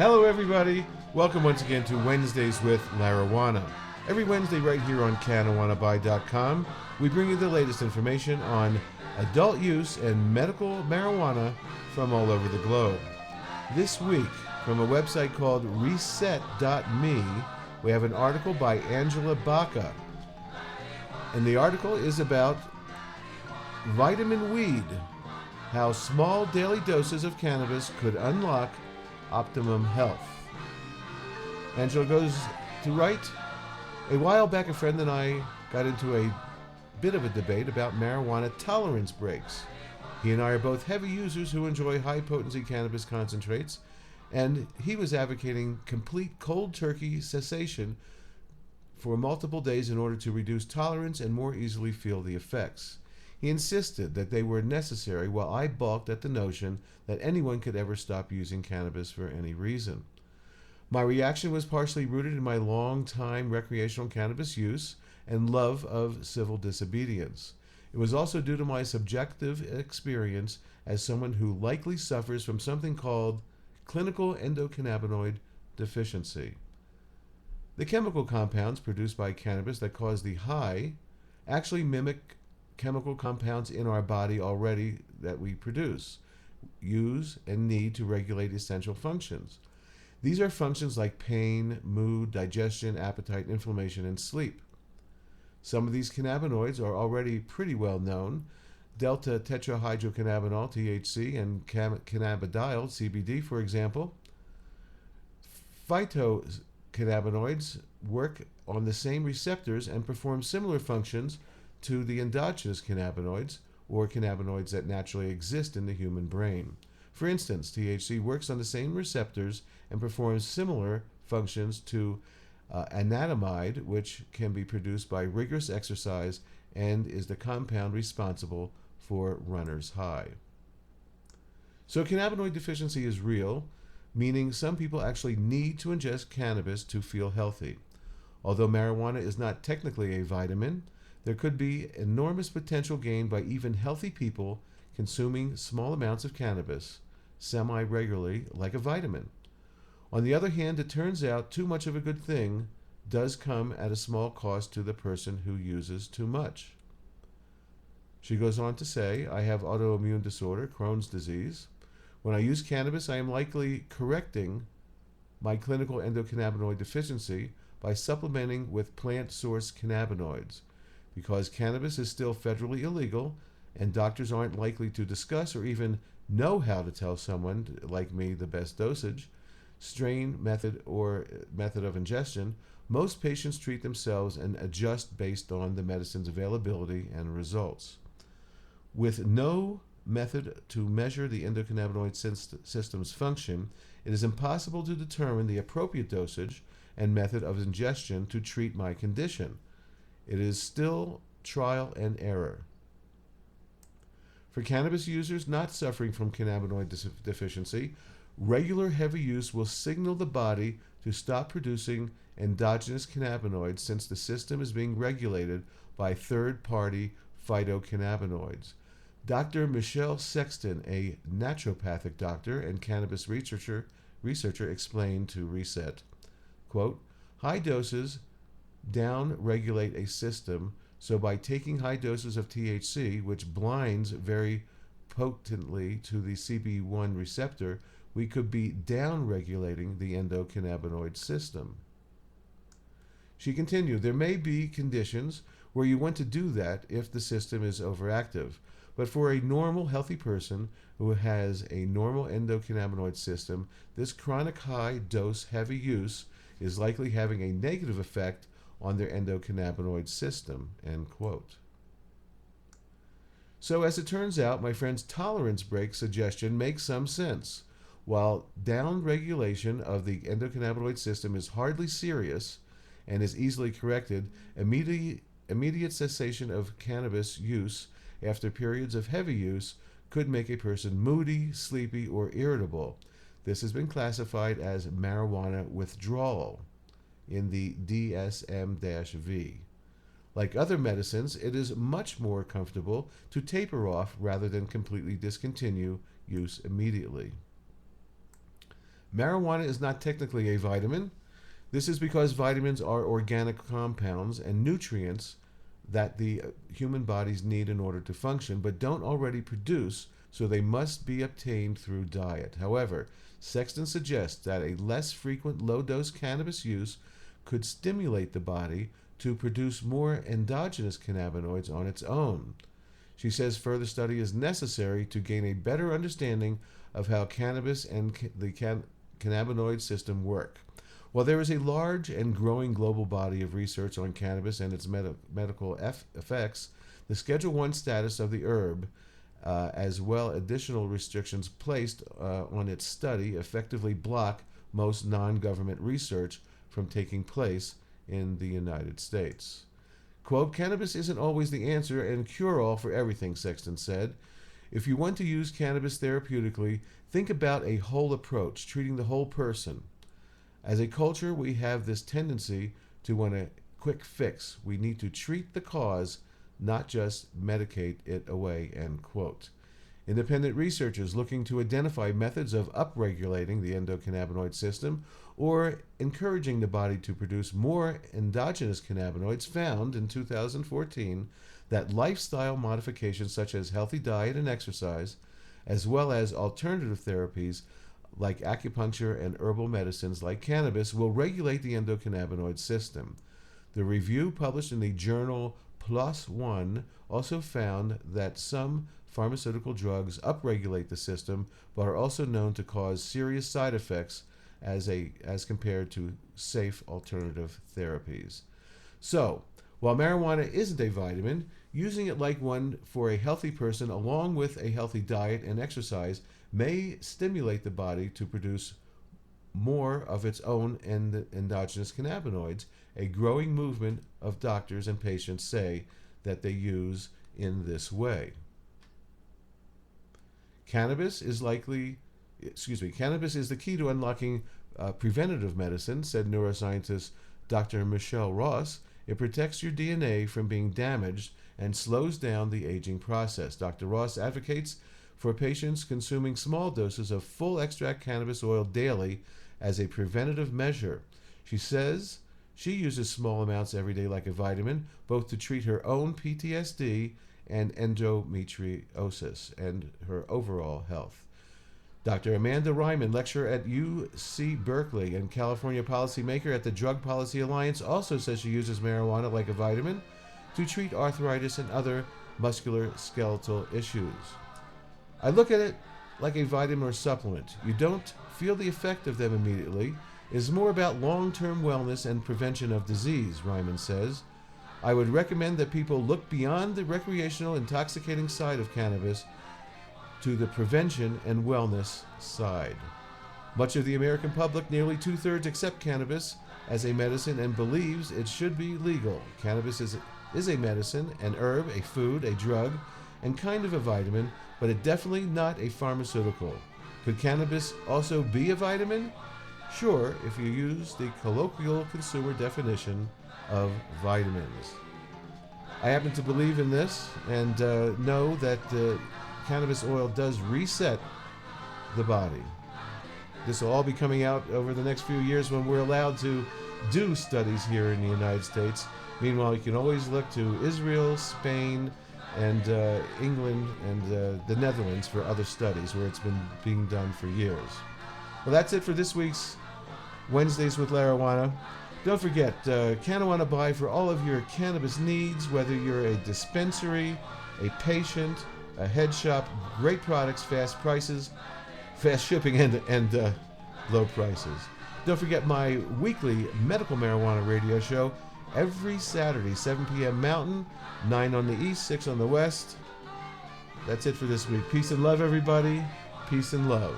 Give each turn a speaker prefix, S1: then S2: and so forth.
S1: Hello, everybody. Welcome once again to Wednesdays with Marijuana. Every Wednesday right here on CannAwannaBuy.com, we bring you the latest information on adult use and medical marijuana from all over the globe. This week, from a website called reset.me, we have an article by Angela Baca. And the article is about vitamin weed, how small daily doses of cannabis could unlock optimum health. Angela goes to write, a while back a friend and I got into a bit of a debate about marijuana tolerance breaks. He and I are both heavy users who enjoy high potency cannabis concentrates, and he was advocating complete cold turkey cessation for multiple days in order to reduce tolerance and more easily feel the effects. He insisted that they were necessary, while I balked at the notion that anyone could ever stop using cannabis for any reason. My reaction was partially rooted in my long-time recreational cannabis use and love of civil disobedience. It was also due to my subjective experience as someone who likely suffers from something called clinical endocannabinoid deficiency. The chemical compounds produced by cannabis that cause the high actually mimic chemical compounds in our body already that we produce, use, and need to regulate essential functions. These are functions like pain, mood, digestion, appetite, inflammation, and sleep. Some of these cannabinoids are already pretty well known. Delta tetrahydrocannabinol, THC, and cannabidiol, CBD, for example. Phytocannabinoids work on the same receptors and perform similar functions to the endogenous cannabinoids, or cannabinoids that naturally exist in the human brain. For instance, THC works on the same receptors and performs similar functions to anandamide, which can be produced by rigorous exercise and is the compound responsible for runner's high. So cannabinoid deficiency is real, meaning some people actually need to ingest cannabis to feel healthy. Although marijuana is not technically a vitamin, there could be enormous potential gained by even healthy people consuming small amounts of cannabis semi-regularly, like a vitamin. On the other hand, it turns out too much of a good thing does come at a small cost to the person who uses too much. She goes on to say, I have autoimmune disorder, Crohn's disease. When I use cannabis, I am likely correcting my clinical endocannabinoid deficiency by supplementing with plant-source cannabinoids. Because cannabis is still federally illegal and doctors aren't likely to discuss or even know how to tell someone like me the best dosage, strain, method, or method of ingestion, most patients treat themselves and adjust based on the medicine's availability and results. With no method to measure the endocannabinoid system's function, it is impossible to determine the appropriate dosage and method of ingestion to treat my condition. It is still trial and error. For cannabis users not suffering from cannabinoid deficiency, regular heavy use will signal the body to stop producing endogenous cannabinoids, since the system is being regulated by third-party phytocannabinoids. Dr. Michelle Sexton, a naturopathic doctor and cannabis researcher explained to Reset, quote, high doses down-regulate a system, so by taking high doses of THC, which blinds very potently to the CB1 receptor, we could be down-regulating the endocannabinoid system. She continued, there may be conditions where you want to do that if the system is overactive, but for a normal, healthy person who has a normal endocannabinoid system, this chronic high-dose heavy use is likely having a negative effect on their endocannabinoid system, end quote. So as it turns out, my friend's tolerance break suggestion makes some sense. While down-regulation of the endocannabinoid system is hardly serious and is easily corrected, immediate cessation of cannabis use after periods of heavy use could make a person moody, sleepy, or irritable. This has been classified as marijuana withdrawal in the DSM-V. Like other medicines, it is much more comfortable to taper off rather than completely discontinue use immediately. Marijuana is not technically a vitamin. This is because vitamins are organic compounds and nutrients that the human bodies need in order to function, but don't already produce, so they must be obtained through diet. However, Sexton suggests that a less frequent low-dose cannabis use could stimulate the body to produce more endogenous cannabinoids on its own. She says further study is necessary to gain a better understanding of how cannabis and the cannabinoid system work. While there is a large and growing global body of research on cannabis and its medical effects, the Schedule I status of the herb, as well additional restrictions placed on its study, effectively block most non-government research from taking place in the United States. Quote, cannabis isn't always the answer and cure-all for everything, Sexton said. If you want to use cannabis therapeutically, think about a whole approach, treating the whole person. As a culture, we have this tendency to want a quick fix. We need to treat the cause, not just medicate it away, end quote. Independent researchers looking to identify methods of upregulating the endocannabinoid system or encouraging the body to produce more endogenous cannabinoids found in 2014 that lifestyle modifications such as healthy diet and exercise, as well as alternative therapies like acupuncture and herbal medicines like cannabis, will regulate the endocannabinoid system. The review published in the journal PLOS ONE also found that some pharmaceutical drugs upregulate the system, but are also known to cause serious side effects as compared to safe alternative therapies. So, while marijuana isn't a vitamin, using it like one for a healthy person along with a healthy diet and exercise may stimulate the body to produce more of its own endogenous cannabinoids. A growing movement of doctors and patients say that they use in this way. Cannabis is the key to unlocking preventative medicine, said neuroscientist Dr. Michelle Ross. It protects your DNA from being damaged and slows down the aging process. Dr. Ross advocates for patients consuming small doses of full extract cannabis oil daily as a preventative measure. She says she uses small amounts every day like a vitamin, both to treat her own PTSD and endometriosis and her overall health. Dr. Amanda Ryman, lecturer at UC Berkeley and California policymaker at the Drug Policy Alliance, also says she uses marijuana like a vitamin to treat arthritis and other musculoskeletal issues. I look at it like a vitamin or supplement. You don't feel the effect of them immediately. It's more about long-term wellness and prevention of disease, Ryman says. I would recommend that people look beyond the recreational, intoxicating side of cannabis to the prevention and wellness side. Much of the American public, nearly 2/3, accept cannabis as a medicine and believes it should be legal. Cannabis is a medicine, an herb, a food, a drug, and kind of a vitamin, but it's definitely not a pharmaceutical. Could cannabis also be a vitamin? Sure, if you use the colloquial consumer definition of vitamins. I happen to believe in this and know that cannabis oil does reset the body. This will all be coming out over the next few years when we're allowed to do studies here in the United States. Meanwhile, you can always look to Israel, Spain, and England and the Netherlands for other studies where it's been being done for years. Well, that's it for this week's Wednesdays with Larawana. Don't forget, Canawana Buy for all of your cannabis needs, whether you're a dispensary, a patient, a head shop. Great products, fast prices, fast shipping, and low prices. Don't forget my weekly medical marijuana radio show every Saturday, 7 p.m. Mountain, 9 on the East, 6 on the West. That's it for this week. Peace and love, everybody. Peace and love.